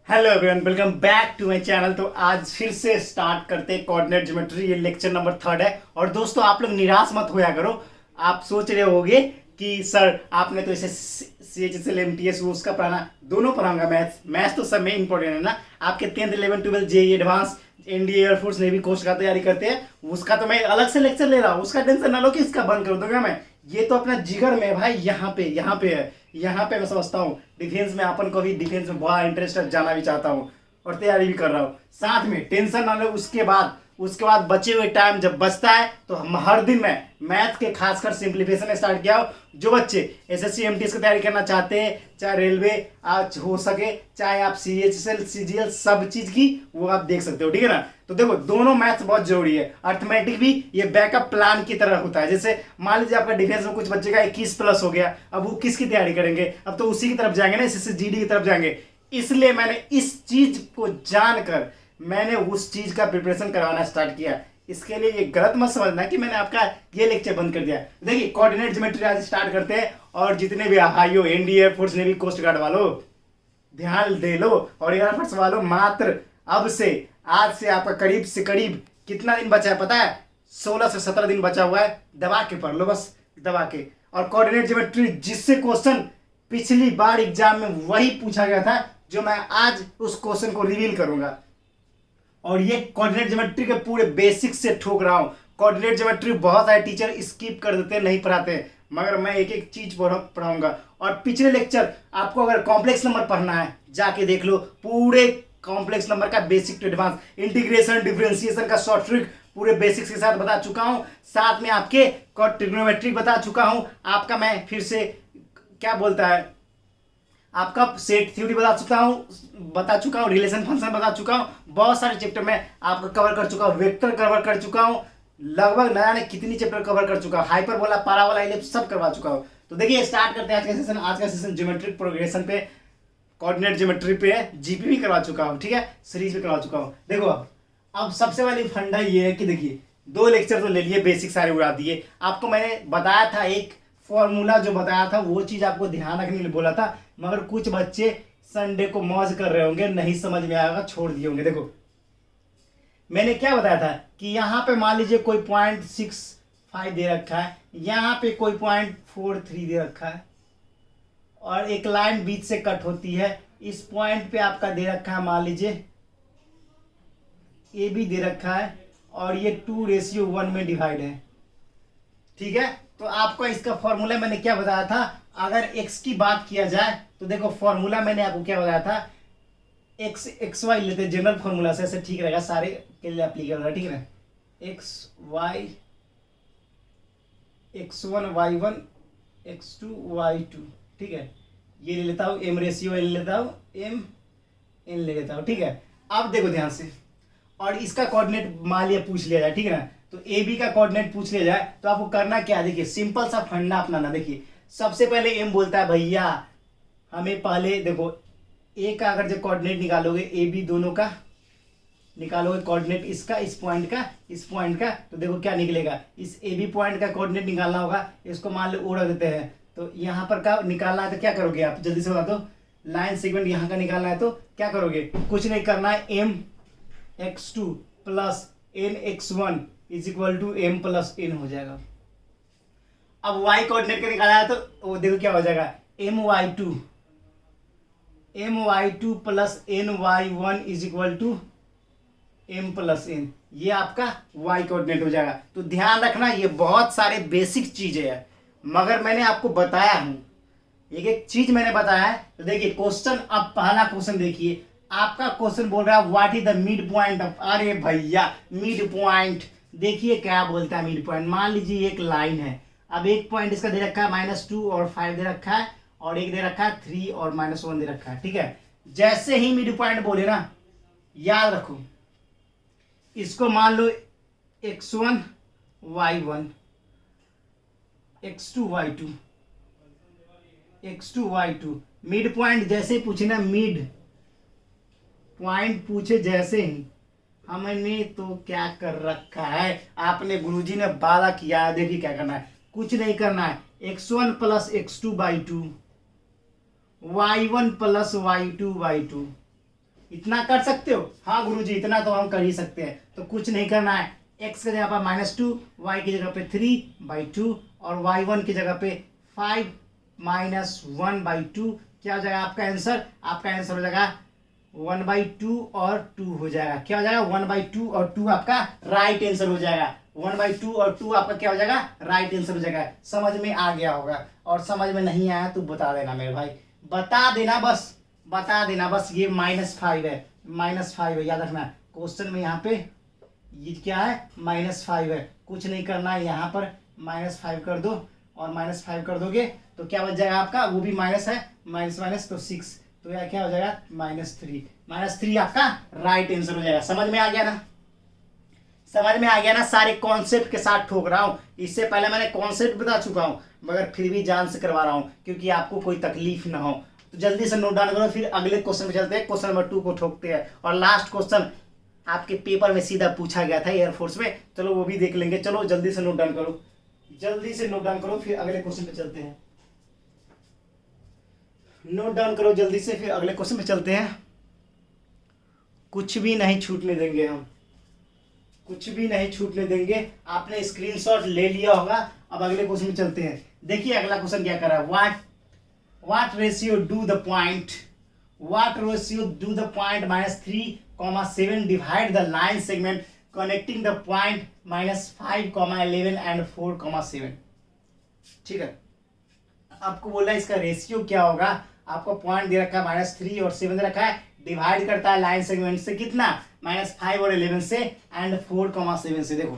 Hello everyone, welcome back to my channel. तो आज फिर से स्टार्ट करते हैं कोऑर्डिनेट ज्योमेट्री। ये लेक्चर नंबर 3 है। और दोस्तों, आप लोग निराश मत होया करो। आप सोच रहे होगे कि सर आपने तो इसे CHSL MTS उसका पढ़ाना, दोनों पढ़ाऊंगा। मैथ्स तो सब में इंपॉर्टेंट है ना। आपके 10th 11th 12th JEE advance, NDA air force navy coast का तैयारी करते हैं, उसका तो मैं अलग से लेक्चर ले रहा हूँ। उसका टेंशन ना लो कि इसका बंद कर दूंगा मैं। ये तो अपना जिगर में भाई, यहाँ पे है। यहाँ पे मैं समझता हूँ डिफेंस में, अपन को भी डिफेंस में बड़ा इंटरेस्ट है, जाना भी चाहता हूँ और तैयारी भी कर रहा हूँ साथ में। टेंशन ना लो। उसके बाद बचे हुए टाइम जब बचता है तो हम हर दिन में मैथ के खासकर सिंप्लीफिकेशन स्टार्ट किया हो। जो बच्चे SSC MTS की तैयारी करना चाहते हैं, चाहे रेलवे आज हो सके, चाहे आप CHSL CGL सब चीज की, वो आप देख सकते हो। ठीक है ना। तो देखो, दोनों मैथ्स बहुत जरूरी है। अर्थमेटिक भी ये बैकअप प्लान की तरह होता है। जैसे मान लीजिए आपका डिफेंस में कुछ बच्चे का 21+ हो गया, अब वो किसकी तैयारी करेंगे? अब तो उसी की तरफ जाएंगे ना, SSC GD की तरफ जाएंगे। इसलिए मैंने इस चीज को जानकर मैंने उस चीज का प्रिपरेशन करवाना स्टार्ट किया। इसके लिए ये गलत मत समझना कि मैंने आपका ये लेक्चर बंद कर दिया। देखिए, कोऑर्डिनेट ज्योमेट्री आज स्टार्ट करते हैं। और जितने भी हाइयो, NDA air force navy coast guard वालों, ध्यान दे लो। और एयरफोर्स वालों, मात्र अब से, आज से आपका करीब से करीब कितना दिन बचा है पता है? 16 से 17 दिन बचा हुआ है। दबा के पढ़ लो, बस दबा के। और कोऑर्डिनेट ज्योमेट्री जिससे क्वेश्चन पिछली बार एग्जाम में वही पूछा गया था, जो मैं आज उस क्वेश्चन को रिवील करूंगा। और ये कोऑर्डिनेट ज्योमेट्री के पूरे बेसिक्स से ठोक रहा हूं। कोऑर्डिनेट ज्योमेट्री बहुत सारे टीचर स्किप कर देते हैं, नहीं पढ़ाते हैं, मगर मैं एक एक चीज पढ़ाऊंगा। और पिछले लेक्चर आपको अगर कॉम्प्लेक्स नंबर पढ़ना है, जाके देख लो। पूरे कॉम्प्लेक्स नंबर का basic to advance, integration differentiation का शॉर्ट ट्रिक पूरे बेसिक्स के साथ बता चुका हूं। साथ में आपके ट्रिग्नोमेट्री बता चुका हूं। आपका मैं फिर से क्या बोलता है, आपका सेट थ्योरी बता चुका हूँ, रिलेशन फंक्शन बता चुका हूँ। बहुत सारे चैप्टर में आपको कवर कर चुका हूँ, वेक्टर कवर कर चुका हूँ, लगभग न जाने कितनी चैप्टर कवर कर चुका हूँ, हाइपरबोला, पाराबोला, इलिप्स सब करवा चुका हूँ। तो देखिए, स्टार्ट करते हैं आज का सेशन। आज का सेशन ज्योमेट्रिक प्रोग्रेशन पे, कोऑर्डिनेट ज्योमेट्री पे, GP भी करवा चुका हूँ। ठीक है, सीरीज भी करवा चुका हूँ। देखो, अब सबसे वाली फंडा ये है कि देखिए, 2 लेक्चर तो ले लिए, बेसिक सारे उड़ा दिए। आपको मैंने बताया था, एक फॉर्मूला जो बताया था वो चीज आपको ध्यान रखने के लिए बोला था, मगर कुछ बच्चे संडे को मौज कर रहे होंगे, नहीं समझ में आएगा, छोड़ दिए होंगे। देखो, मैंने क्या बताया था कि यहाँ पे मान लीजिए कोई 0.65 दे रखा है, यहाँ पे कोई 0.43 दे रखा है, और एक लाइन बीच से कट होती है। इस पॉइंट पे आपका दे रखा है, मान लीजिए AB दे रखा है, और ये 2:1 में डिवाइड है। ठीक है, तो आपको इसका फॉर्मूला मैंने क्या बताया था? अगर x की बात किया जाए तो देखो, फॉर्मूला मैंने आपको क्या बताया था, XY लेते जनरल फॉर्मूला से, ऐसे ठीक रहेगा, सारे के लिए एप्लीकेबल है। ठीक है ना। XY, X1 Y1 X2 Y2। ठीक है, ये ले लेता हूँ, M रेशियो ले लेता हूँ, M N ले लेता हूँ। ठीक है, अब देखो ध्यान से, और इसका कोऑर्डिनेट मान लिया पूछ लिया जाए, ठीक है ना, तो AB का कोऑर्डिनेट पूछ लिया जाए तो आपको करना क्या है? देखिए, सिंपल सा फंडा अपनाना। देखिए, सबसे पहले M बोलता है भैया हमें पहले देखो, A का अगर जब कोऑर्डिनेट निकालोगे, AB दोनों का निकालोगे कोऑर्डिनेट, इसका, इस पॉइंट का, इस पॉइंट का, तो देखो क्या निकलेगा। इस AB पॉइंट का कोऑर्डिनेट निकालना होगा। इसको मान लो O रख देते हैं, तो यहाँ पर का निकालना है तो क्या करोगे आप? जल्दी से बता दो। लाइन सेगमेंट यहाँ का निकालना है तो क्या करोगे? कुछ नहीं करना है, MX2 plus NX1 is equal to M plus N हो जाएगा। अब Y कोऑर्डिनेट का निकाला है तो वो देखो क्या हो जाएगा, MY2 plus NY1 is equal to M plus N। ये आपका Y कोऑर्डिनेट हो जाएगा। तो ध्यान रखना, ये बहुत सारे बेसिक चीजें हैं, मगर मैंने आपको बताया हूं, एक एक चीज मैंने बताया है। तो देखिए क्वेश्चन, अब पहला क्वेश्चन देखिए, आपका क्वेश्चन बोल रहा है what is the mid point of, अरे भैया मिड पॉइंट, देखिए क्या बोलता है मिड पॉइंट। मान लीजिए एक लाइन है, अब एक पॉइंट इसका दे रखा है -2 और 5 दे रखा है, और एक दे रखा है 3 और -1 दे रखा है। ठीक है, जैसे ही मिड पॉइंट बोले ना, याद रखो, इसको मान लो X1 Y1 X2 Y2 X2 Y2। Mid point जैसे पूछे ना, मिड पॉइंट पूछे जैसे ही, हमने तो क्या कर रखा है, आपने गुरुजी ने वादा किया है। देखिए क्या करना है, कुछ नहीं करना है, X1 plus X2 by 2, Y1 plus Y2 by 2, इतना कर सकते हो? हाँ गुरुजी इतना तो हम कर ही सकते हैं। तो कुछ नहीं करना है, x की जगह पर -2, y की जगह पे 3/2 और y1 की जगह पे 5 - 1/2। क्या हो जाएगा आपका आंसर? आपका आंसर हो जाएगा 1/2 और 2 हो जाएगा। क्या हो जाएगा? 1/2 और 2 आपका राइट आंसर हो जाएगा। 1/2 और 2 आपका क्या हो जाएगा? राइट आंसर हो जाएगा। समझ में आ गया होगा, और समझ में नहीं आया तो बता देना मेरे भाई, बता देना बस, बता देना बस। ये -5 है, -5 है, याद रखना। क्वेश्चन में यहाँ पे ये क्या है? -5 है। कुछ नहीं करना है, यहाँ पर -5 कर दो, और -5 कर दोगे तो क्या बच जाएगा आपका? वो भी माइनस है, माइनस माइनस तो 6, तो यह क्या हो जाएगा? -3 आपका राइट आंसर हो जाएगा। समझ में आ गया ना? समझ में आ गया ना? सारे कॉन्सेप्ट के साथ ठोक रहा हूँ, इससे पहले मैंने कॉन्सेप्ट बता चुका हूँ, मगर फिर भी जान से करवा रहा हूँ क्योंकि आपको कोई तकलीफ ना हो। तो जल्दी से नोट डाउन करो, फिर अगले क्वेश्चन पे चलते हैं। क्वेश्चन नंबर 2 को ठोकते हैं, और लास्ट क्वेश्चन आपके पेपर में सीधा पूछा गया था एयरफोर्स में, चलो वो भी देख लेंगे। चलो जल्दी से नोट डाउन करो, जल्दी से नोट डाउन करो, फिर अगले क्वेश्चन पे चलते हैं। नोट डाउन करो जल्दी से, फिर अगले क्वेश्चन पे चलते हैं। कुछ भी नहीं छूटने देंगे हम, कुछ भी नहीं छूटने देंगे। आपने स्क्रीनशॉट ले लिया होगा। अब अगले क्वेश्चन में चलते हैं। देखिए अगला क्वेश्चन क्या कर रहा है। What ratio do the point -3, 7 divide the line segment connecting the point -5, 11 and 4, 7। ठीक है, आपको बोल रहा है इसका रेशियो क्या होगा। आपको पॉइंट दे रखा है -3 और 7 दे रखा है, डिवाइड करता है लाइन सेगमेंट से कितना? -5 और 11 से, एंड 4, 7 से। देखो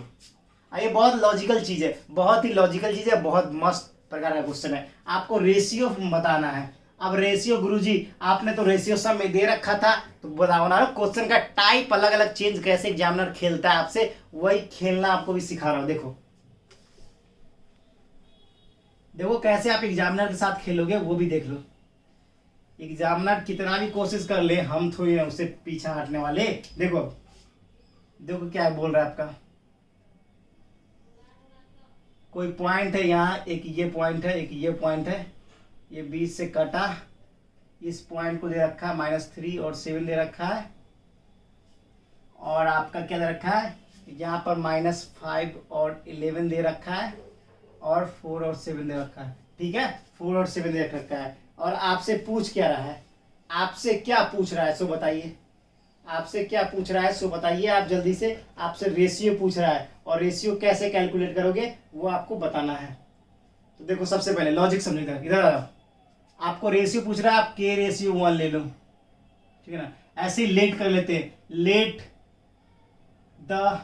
ये बहुत लॉजिकल चीज है, बहुत ही लॉजिकल चीज है, बहुत मस्त प्रकार का क्वेश्चन है। आपको रेशियो बताना है। अब रेशियो गुरुजी आपने तो रेशियो सब में दे रखा था, तो बताओ ना क्वेश्चन का टाइप अलग अलग चेंज कैसे एग्जामिनर खेलता है आपसे, वही खेलना आपको भी सिखा रहा हूं। देखो देखो कैसे आप एग्जामिनर के साथ खेलोगे वो भी देख लो। एग्जामिनर कितना भी कोशिश कर ले, हम थोड़ी ना उससे पीछा हटने वाले। देखो देखो क्या बोल रहा है आपका, कोई पॉइंट है यहाँ, एक ये पॉइंट है, एक ये पॉइंट है, ये बीच से कटा, इस पॉइंट को दे रखा है -3 और 7 दे रखा है, और आपका क्या दे रखा है यहाँ पर -5 और 11 दे रखा है, और 4 और 7 दे रखा है। ठीक है, 4 और 7 दे रखा है। और आपसे पूछ क्या रहा है? आपसे क्या पूछ रहा है सो बताइए, आपसे क्या पूछ रहा है सो बताइए आप जल्दी से। आपसे रेशियो पूछ रहा है, और रेशियो कैसे कैलकुलेट करोगे वो आपको बताना है। तो देखो सबसे पहले लॉजिक समझो, इधर आ जाओ। आपको रेशियो पूछ रहा है, आप के रेशियो 1 ले लो, ठीक है ना। ऐसे ही लेट कर लेते हैं, लेट द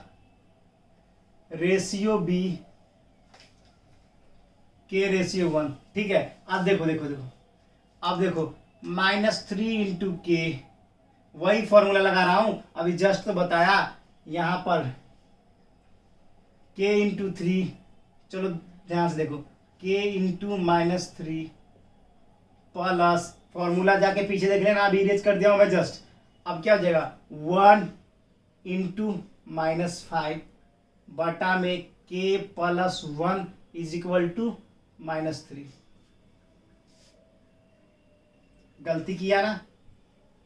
रेशियो बी के रेशियो 1। ठीक है, अब देखो देखो देखो, अब देखो -3 × के, वही फॉर्मूला लगा रहा हूं, अभी जस्ट तो बताया। यहां पर k × 3, चलो ध्यान से देखो, k × -3 प्लस, फॉर्मूला जाके पीछे देख लेना, अभी इरेज कर दिया हूं मैं जस्ट। अब क्या हो जाएगा 1 × -5 बटा में k + 1 = -3। गलती किया ना,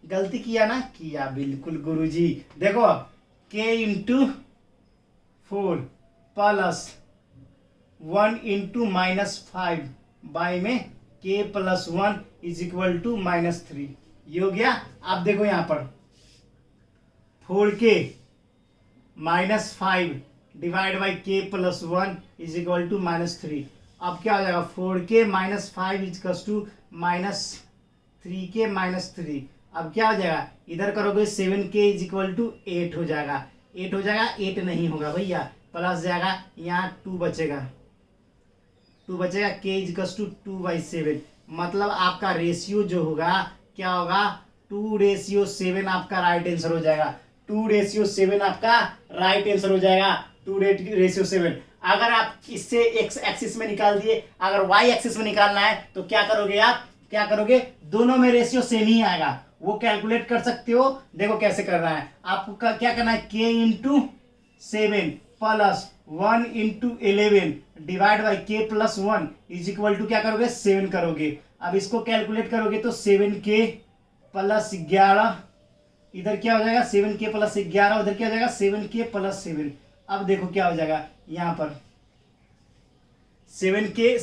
गलती किया ना, किया बिल्कुल गुरुजी। देखो k × 4 प्लस 1 × -5 बाई में k + 1 = -3, ये हो गया। आप देखो यहाँ पर 4k -5 डिवाइड बाई k + 1 = -3। अब क्या हो जाएगा 4k - 5 = -3k - 3। अब क्या हो जाएगा, इधर करोगे 7k = 8 हो जाएगा, 8 हो जाएगा, 8 नहीं होगा भैया, प्लस जाएगा, यहाँ 2 बचेगा, 2 बचेगा, k = 2/7। मतलब आपका रेशियो जो होगा क्या होगा 2:7 आपका राइट आंसर हो जाएगा। 2:7 आपका राइट आंसर हो जाएगा, 2:7। अगर आप इससे x एक्सिस में निकाल दिए, अगर y एक्सिस में निकालना है तो क्या करोगे आप, क्या करोगे, दोनों में रेशियो सेम ही आएगा, वो कैलकुलेट कर सकते हो। देखो कैसे करना है आपको, क्या करना है, k × 7 plus 1 × 11 divide by k + 1 = क्या करोगे 7 करोगे। अब इसको कैलकुलेट करोगे तो 7k + 11 इधर क्या हो जाएगा 7k प्लस 11, उधर क्या हो जाएगा 7k प्लस 7। अब देखो क्या हो जाएगा यहाँ पर 7k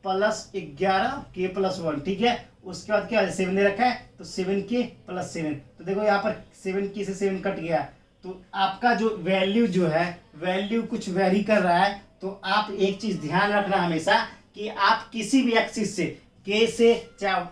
प्लस 11 k प्लस 1, ठीक है। उसके बाद क्या है 7 दे रखा है तो 7k प्लस 7, तो देखो यहाँ पर 7k से 7 कट गया, तो आपका जो वैल्यू जो है वैल्यू कुछ वेरी कर रहा है। तो आप एक चीज ध्यान रखना हमेशा कि आप किसी भी एक्सिस से k से चाहे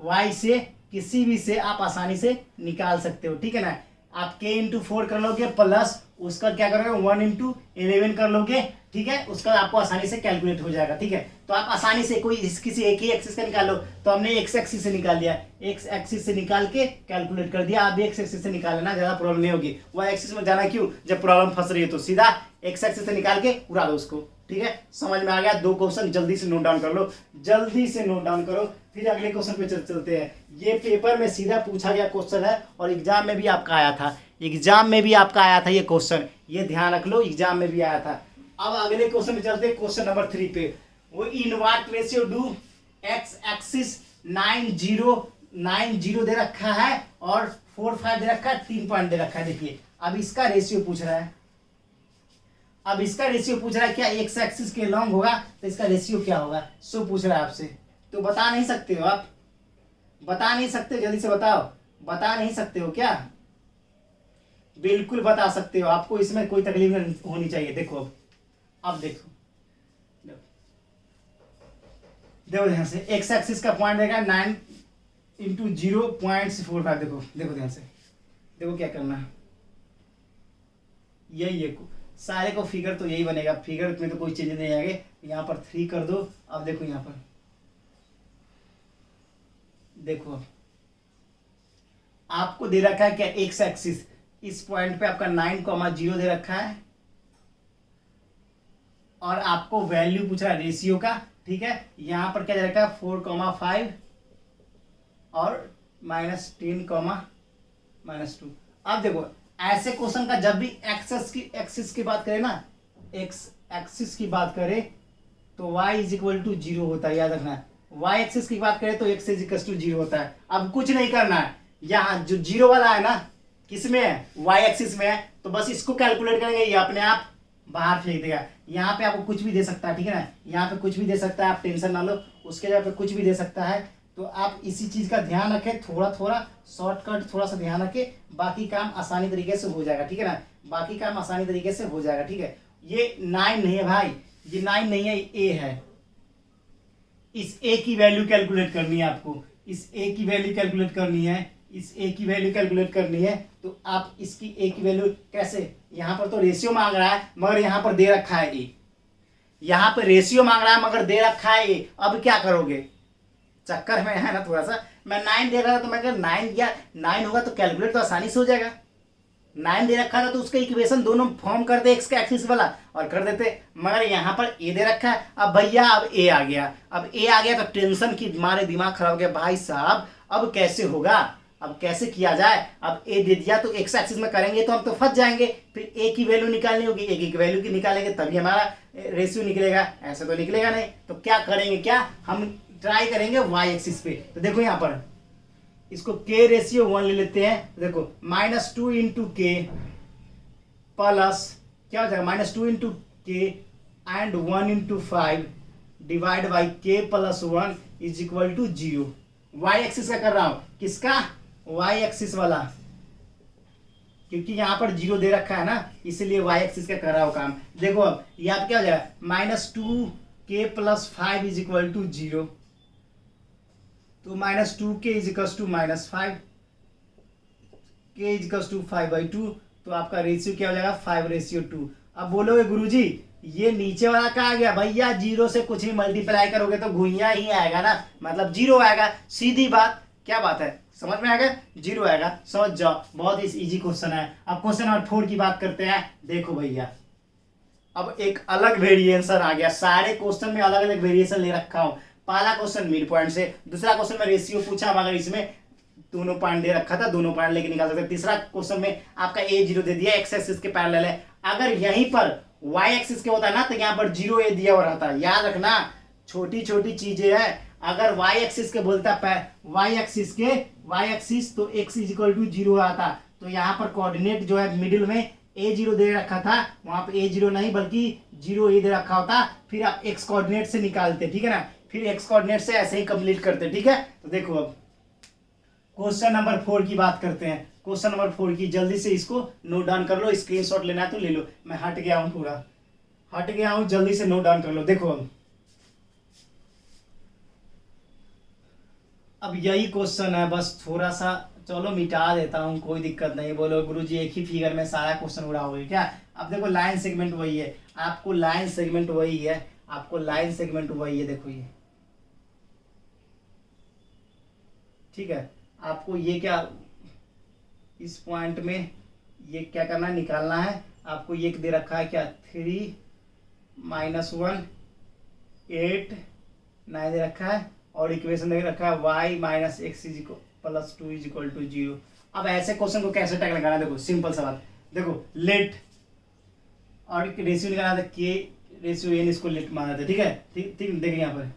y से किसी भी से आप आसानी से निकाल सकते हो, ठीक है ना। आप k इंटू 4 कर लोगे प्लस उसका क्या करोगे 1 इंटू 11 कर लोगे, ठीक है। उसका आपको आसानी से कैलकुलेट हो जाएगा, ठीक है। तो आप आसानी से कोई किसी एक ही एक्सिस का निकालो, तो हमने एक्स एक्सिस से निकाल लिया, एक्स एक्सिस से निकाल के कैलकुलेट कर दिया। आप भी एक्स एक्सिस से निकाल लेना, ज्यादा प्रॉब्लम नहीं होगी। वाई एक्सिस में जाना क्यों, जब प्रॉब्लम फंस रही है तो सीधा एक्स एक्सिस से निकाल के उड़ा दो उसको, ठीक है। समझ में आ गया। 2 क्वेश्चन जल्दी से नोट डाउन कर लो, जल्दी से नोट डाउन करो, फिर अगले क्वेश्चन पे चलते हैं। ये पेपर में सीधा पूछा गया क्वेश्चन है और एग्जाम में भी आपका आया था, एग्जाम में भी आपका आया था ये क्वेश्चन, ये ध्यान रख लो, एग्जाम में भी आया था। अब अगले क्वेश्चन में चलते हैं, क्वेश्चन नंबर 3 पे। वो in what ratio do x axis 9 0 दे रखा है और 4 5 दे रखा है, 3 पॉइंट दे रखा है। देखिए अब इसका रेशियो पूछ रहा है, अब इसका रेशियो पूछ रहा है क्या एक्स एक्सिस के लॉन्ग होगा तो इसका रेशियो क्या होगा, सो पूछ रहा है आपसे। तो बता नहीं सकते हो आप, बता नहीं सकते, जल्दी से बताओ, बता नहीं सकते हो क्या, बिल्कुल बता सकते हो, आपको इसमें कोई तकलीफ नहीं होनी चाहिए। देखो अब देखो देखो ध्यान से, एक्स एक्सिस का पॉइंट रहेगा 9 इंटू 0.45। देखो देखो ध्यान से, देखो क्या करना है, यही सारे को फिगर तो यही बनेगा, फिगर में तो कोई चेंज नहीं आएगा। यहाँ पर 3 कर दो। अब देखो यहाँ पर देखो आपको दे रखा है क्या एक्स एक्सिस, इस पॉइंट पे आपका 9,0 दे रखा है और आपको वैल्यू पूछ रहा है रेशियो का, ठीक है। यहां पर क्या दे रखा है 4,5 और -10, -2। अब देखो ऐसे क्वेश्चन का जब भी एक्सिस की बात करें ना, एक्स एक्सिस की बात करें तो y इज इक्वल टू 0 होता है, याद रखना। y एक्सिस की बात करें तो x इज इक्वल टू 0 होता है। अब कुछ नहीं करना है, यहाँ जो 0 वाला है ना किसमें है, y एक्सिस में है, तो बस इसको कैलकुलेट करेंगे, ये अपने आप बाहर फेंक देगा। यहाँ पे आपको कुछ भी दे सकता है, ठीक है ना, यहाँ पे कुछ भी दे सकता है, आप टेंशन ना लो, उसके जगह पे कुछ भी दे सकता है। तो आप इसी चीज का ध्यान रखें, थोड़ा थोड़ा शॉर्टकट थोड़ा सा ध्यान रखें, बाकी काम आसानी तरीके से हो जाएगा, ठीक है ना, बाकी काम आसानी तरीके से हो जाएगा, ठीक है। ये 9 नहीं है भाई, ये 9 नहीं है, ए है। इस ए की वैल्यू कैलकुलेट करनी है आपको, इस ए की वैल्यू कैलकुलेट करनी है, इस ए की वैल्यू कैलकुलेट करनी है। तो आप इसकी ए की वैल्यू कैसे, यहाँ पर तो रेशियो मांग रहा है मगर यहाँ पर दे रखा है ए, यहाँ पर रेशियो मांग रहा है मगर दे रखा है ए। अब क्या करोगे, चक्कर में है ना थोड़ा सा। मैं 9 दे रहा था तो मैं कह 9 या 9 होगा तो कैलकुलेट तो आसानी से हो जाएगा। 9 दे रखा था तो उसका इक्वेशन दोनों फॉर्म कर दे एक्स का एक्सिस वाला और कर देते, मगर यहाँ पर ए दे रखा है। अब भैया अब ए आ गया, अब ए आ गया तो टेंशन की मारे दिमाग खराब हो गया भाई साहब, अब कैसे होगा, अब कैसे किया जाए। अब ए दे दिया तो एक्स एक्सिस में करेंगे तो हम तो फंस जाएंगे, फिर ए की वैल्यू निकालनी होगी, ए की वैल्यू की निकालेंगे तभी हमारा रेशियो निकलेगा, ऐसे तो निकलेगा नहीं। तो क्या करेंगे, क्या हम ट्राई करेंगे वाई एक्सिस पे। तो देखो यहाँ पर इसको के रेशियो 1 ले लेते हैं, देखो -2 इंटू के प्लस क्या हो जाएगा -2 into k and 1 into 5 divide by k plus 1 is equal to 0। Y axis का कर रहा हूं, किसका, वाई एक्सिस वाला, क्योंकि यहां पर 0 दे रखा है ना, इसलिए वाई एक्सिस का कर रहा हूं काम। देखो अब ये आप क्या हो जाएगा -2 के प्लस 5 इज इक्वल टू 0, तो -2 के इज इक्वल टू -5, के इज इक्वल टू 5/2, तो आपका रेशियो क्या हो जाएगा 5:2। अब बोलोगे गुरुजी ये नीचे वाला क्या आ गया, भैया 0 से कुछ भी मल्टीप्लाई करोगे तो घुइया ही आएगा ना, मतलब 0 आएगा, सीधी बात, क्या बात है, समझ में आएगा, 0 आएगा, समझ जाओ, बहुत ही इजी क्वेश्चन है। अब क्वेश्चन नंबर 4 की बात करते हैं। देखो भैया अब एक अलग वेरिएशन आ गया, सारे क्वेश्चन में अलग अलग वेरिएशन ले रखा हूं। पहला क्वेश्चन मिड पॉइंट से, दूसरा क्वेश्चन में रेशियो पूछा मगर इसमें दोनों पॉइंट दे रखा था, दोनों पॉइंट लेके निकाल सकते। तीसरा क्वेश्चन में आपका ए 0 दे दिया, एक्स एक्सिस के पैरेलल है। अगर यहीं पर वाई एक्सिस के होता है ना तो यहाँ पर 0 ए दिया हुआ रहता है, याद रखना, छोटी छोटी चीजें हैं। अगर y एक्सिस के बोलता y एक्सिस तो x इज इक्वल टू 0 आता। तो यहाँ पर कोऑर्डिनेट जो है मिडिल में a0 दे रखा था, वहां पे a0 नहीं बल्कि 0a दे रखा होता, फिर आप x कोऑर्डिनेट से निकालते, ठीक है ना, फिर x कोऑर्डिनेट से ऐसे ही कंप्लीट करते, ठीक है। तो देखो अब क्वेश्चन नंबर 4 की बात करते हैं। क्वेश्चन नंबर 4 की जल्दी से इसको नोट डाउन कर लो, स्क्रीनशॉट लेना है तो ले लो। मैं हट गया हूं, पूरा हट गया हूं, जल्दी से नोट डाउन कर लो। देखो अब यही क्वेश्चन है, बस थोड़ा सा चलो मिटा देता हूं, कोई दिक्कत नहीं। बोलो गुरुजी एक ही फिगर में सारा क्वेश्चन उड़ाओगे क्या? अब देखो लाइन सेगमेंट वही है, आपको लाइन सेगमेंट वही है, आपको लाइन सेगमेंट वही है। देखो ये ठीक है, आपको ये क्या इस पॉइंट में ये क्या करना है, निकालना है। आपको ये दे रखा है क्या 3 -1 8 9 दे रखा है, और इक्वेशन दे रखा है y minus x plus 2 is equal to 0। अब ऐसे क्वेश्चन को कैसे टैग लगाना है? देखो सिंपल सा बात, देखो लेट और रेशियो निकालना था, के रेशियो एन, इसको लेट माना था, ठीक है। ठीक ठीक, देख यहाँ पर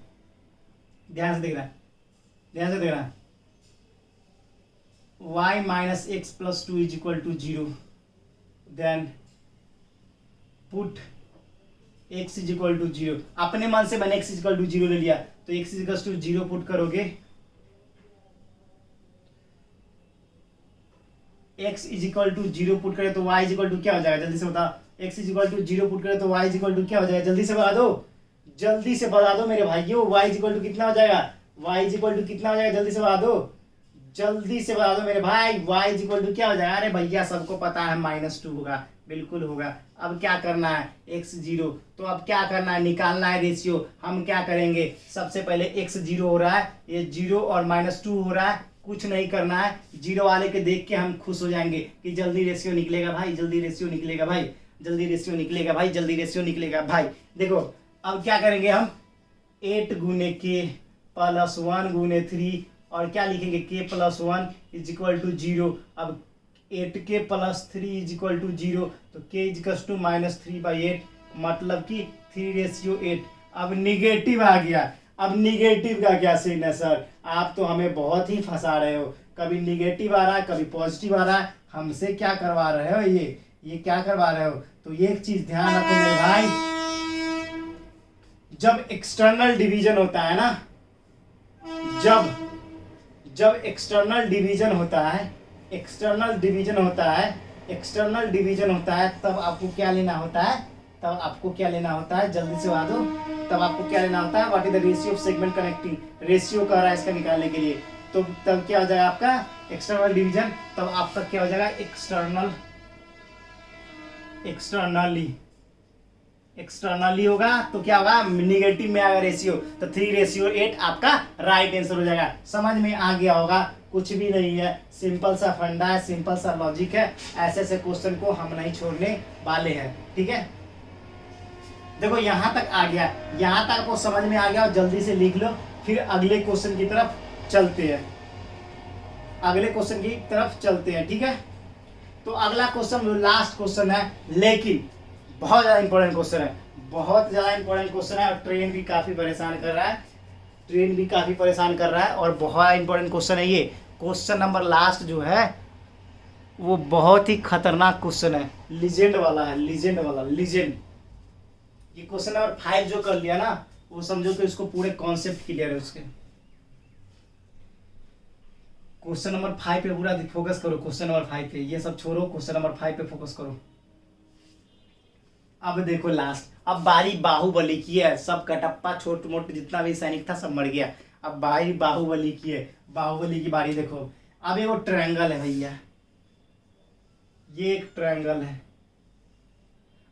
ध्यान से देख रहा है, ध्यान से देख रहा है। y minus x plus 2 is equal to 0, then put x is equal to 0। अपने मन से मैंने x इज इक्वल टू 0 ले लिया, तो x is equal to 0 put करोगे, x is equal to 0 put करें तो y इज इक्वल टू क्या हो जाएगा? जल्दी से बताओ। x is equal to 0 put करें तो y इज इक्वल टू क्या हो जाएगा? जल्दी से बता दो, जल्दी से बता दो मेरे भाइयों। y इज इक्वल टू कितना हो जाएगा? y इज इक्वल टू कितना हो जाएगा? जल्दी से बता दो, जल्दी से बता दो मेरे भाई। y इज इक्वल टू क्या हो जाएगा? अरे भैया सबको पता है -2 होगा, बिल्कुल होगा। अब क्या करना है? x 0, तो अब क्या करना है? निकालना है रेशियो। हम क्या करेंगे? सबसे पहले x 0 हो रहा है, ये 0 और -2 हो रहा है, कुछ नहीं करना है। 0 वाले के देख के हम खुश हो जाएंगे कि जल्दी रेशियो निकलेगा भाई, जल्दी रेशियो निकलेगा भाई, जल्दी रेशियो निकलेगा भाई, जल्दी रेशियो निकलेगा भाई। देखो अब क्या करेंगे हम, 8 गुने k प्लस 1 गुने 3, और क्या लिखेंगे? k plus 1 is equal to 0। अब 8k plus 3 is equal to 0, तो k इज इक्वल टू -3/8, मतलब कि 3:8। अब निगेटिव आ गया। अब निगेटिव का क्या सीन है सर? आप तो हमें बहुत ही फंसा रहे हो, कभी निगेटिव आ रहा है कभी पॉजिटिव आ रहा है, हमसे क्या करवा रहे हो? ये क्या करवा रहे हो? तो ये एक चीज ध्यान रखो मेरे भाई, जब एक्सटर्नल डिवीजन होता है ना, जब एक्सटर्नल डिवीजन होता है, एक्सटर्नल डिवीजन होता है, तब आपको क्या लेना होता है? तब आपको क्या लेना होता है? जल्दी से बता दो। तब आपको क्या लेना होता है? What is the ratio of segment connecting? Ratio कर रहा है इसका निकालने के लिए। तो तब क्या हो जाएगा आपका? External division. तब आपका क्या हो जाएगा? एक्सटर्नली होगा, तो क्या होगा? निगेटिव में आएगा रेशियो, तो 3:8 आपका राइट आंसर हो जाएगा। समझ में आ गया होगा, कुछ भी नहीं है, सिंपल सा फंडा है, सिंपल सा लॉजिक है। ऐसे ऐसे क्वेश्चन को हम नहीं छोड़ने वाले हैं, ठीक है। देखो यहां तक आ गया, यहां तक आपको समझ में आ गया, और जल्दी से लिख लो, फिर अगले क्वेश्चन की तरफ चलते हैं, अगले क्वेश्चन की तरफ चलते हैं, ठीक है। तो अगला क्वेश्चन लास्ट क्वेश्चन है, लेकिन बहुत ज्यादा इंपॉर्टेंट क्वेश्चन है, बहुत ज्यादा इंपॉर्टेंट क्वेश्चन है, और ट्रेन भी काफी परेशान कर रहा है, और बहुत इंपॉर्टेंट क्वेश्चन है ये। क्वेश्चन नंबर लास्ट जो है वो बहुत ही खतरनाक क्वेश्चन है, लीजेंड वाला है, लीजेंड। ये क्वेश्चन नंबर 5 जो कर लिया ना, वो समझो कि उसको पूरे कॉन्सेप्ट क्लियर है उसके। क्वेश्चन नंबर 5 पे पूरा फोकस करो, क्वेश्चन नंबर 5 पे, ये सब छोड़ो, क्वेश्चन नंबर 5 पे फोकस करो। अब देखो लास्ट, अब बारी बाहुबली की है, सब कटप्पा छोट मोट जितना भी सैनिक था सब मर गया, अब बारी बाहुबली की है, बाहुबली की बारी। देखो अब ये वो ट्रायंगल है भैया, ये एक ट्रायंगल है।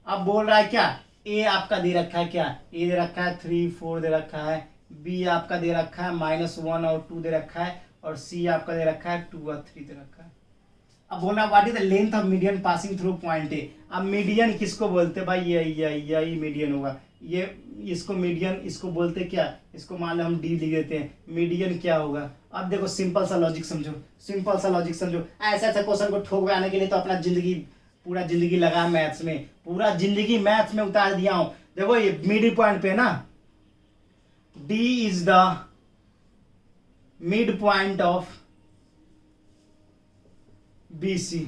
अब बोल रहा है क्या? ए आपका दे रखा है क्या? ए दे रखा है 3 4 दे रखा है, बी आपका दे रखा है -1 और 2 दे रखा है, और सी आपका दे रखा है 2 और 3 दे रखा है। अब बोलना what is the length of median passing through point A. अब मीडियन किसको बोलते हैं भाई? यही मीडियन होगा, ये इसको मीडियन, इसको बोलते क्या? इसको मान लो हम डी लिख देते हैं, मीडियन क्या होगा? अब देखो सिंपल सा लॉजिक समझो, ऐसा ऐसा क्वेश्चन को ठोक आने के लिए तो अपना पूरा जिंदगी लगा मैथ्स में, पूरा जिंदगी मैथ्स में उतार दिया हूं। देखो ये मिडिल पॉइंट पे ना, D is the midpoint of BC।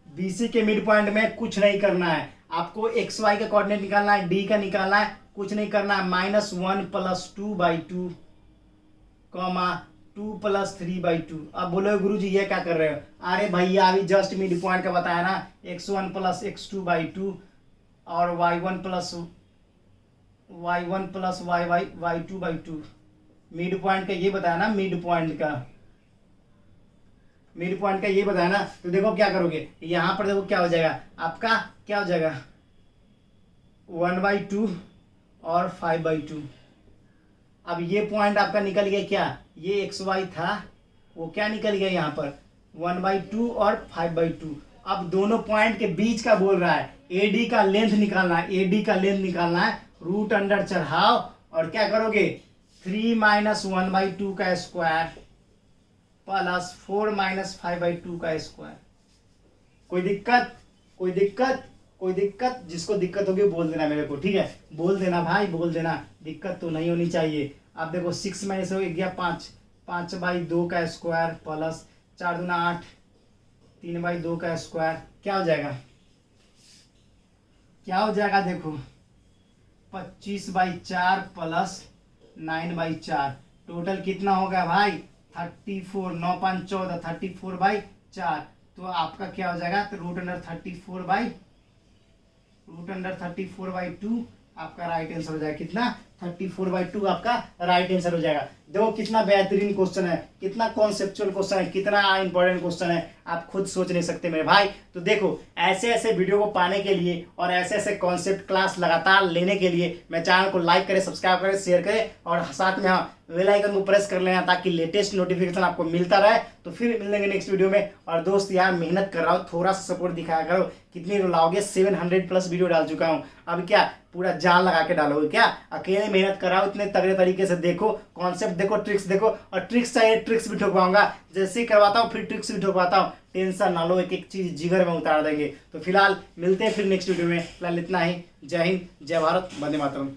BC के मिड पॉइंट में कुछ नहीं करना है आपको, एक्स वाई का कोऑर्डिनेट निकालना है, डी का निकालना है, कुछ नहीं करना है। -1 + 2/2 कॉमा 2 + 3/2। अब बोलो गुरुजी ये क्या कर रहे हो? अरे भैया अभी जस्ट मिड पॉइंट का बताया ना, x1 + x2/2 और y1 + y2/2। मिड पॉइंट का ये बताया ना, मिड पॉइंट का ये बताया ना। तो देखो क्या करोगे, यहां पर देखो क्या हो जाएगा आपका, क्या हो जाएगा 1/2 और 5/2। अब ये पॉइंट आपका निकल गया क्या, ये XY था वो क्या निकल गया यहाँ पर 1/2 और 5/2। अब दोनों पॉइंट के बीच का बोल रहा है, AD का लेंथ निकालना है, AD का लेंथ निकालना है, रूट अंडर चढ़ाओ और क्या करोगे 3 - 1/2 का स्क्वायर प्लस 4 - 5/2 का स्क्वायर। कोई दिक्कत? कोई दिक्कत? कोई दिक्कत? जिसको दिक्कत होगी बोल देना मेरे को, ठीक है? बोल देना भाई, बोल देना, दिक्कत तो नहीं होनी चाहिए। अब देखो 6 में से हो गया 5, 5/2 का स्क्वायर प्लस 4 दूना 8, 3/2 का स्क्वायर। क्या हो जाएगा, क्या हो जाएगा देखो 25/4 प्लस 9/4। टोटल कितना होगा भाई 34, 9 × 5 = 14, 34/4। तो आपका क्या हो जाएगा, तो √34/2 आपका राइट आंसर हो जाएगा। कितना 34/2 आपका राइट आंसर हो जाएगा। देखो कितना बेहतरीन क्वेश्चन है, कितना कॉन्सेप्चुअल क्वेश्चन है, कितना इंपॉर्टेंट क्वेश्चन है, आप खुद सोच नहीं सकते मेरे भाई। तो देखो ऐसे ऐसे वीडियो को पाने के लिए और ऐसे ऐसे कॉन्सेप्ट क्लास लगातार लेने के लिए मैं चैनल को लाइक करें, सब्सक्राइब करें, शेयर करें और साथ में हाँ बेल आइकन को प्रेस कर लेना ताकि लेटेस्ट नोटिफिकेशन आपको मिलता रहे। तो फिर मिलेंगे नेक्स्ट वीडियो में। और दोस्त यार मेहनत कर रहा हूँ, थोड़ा सा सपोर्ट दिखाया करो। कितनी रुलाओगे, 700+ वीडियो डाल चुका हूँ, अब क्या पूरा जान लगा के डालोगे क्या? अकेले मेहनत कर रहा हूँ, इतने तगड़े तरीके से देखो, कॉन्सेप्ट देखो, ट्रिक्स देखो। और ट्रिक्स चाहिए, ट्रिक्स भी ठोकवाऊंगा, जैसे ही करवाता हूँ फिर ट्रिक्स भी ठोकवाता हूँ। टेंशन ना लो, एक एक चीज जिगर में उतार देंगे। तो फिलहाल मिलते हैं फिर नेक्स्ट वीडियो में। फिलहाल इतना ही। जय हिंद, जय भारत, वंदे मातरम।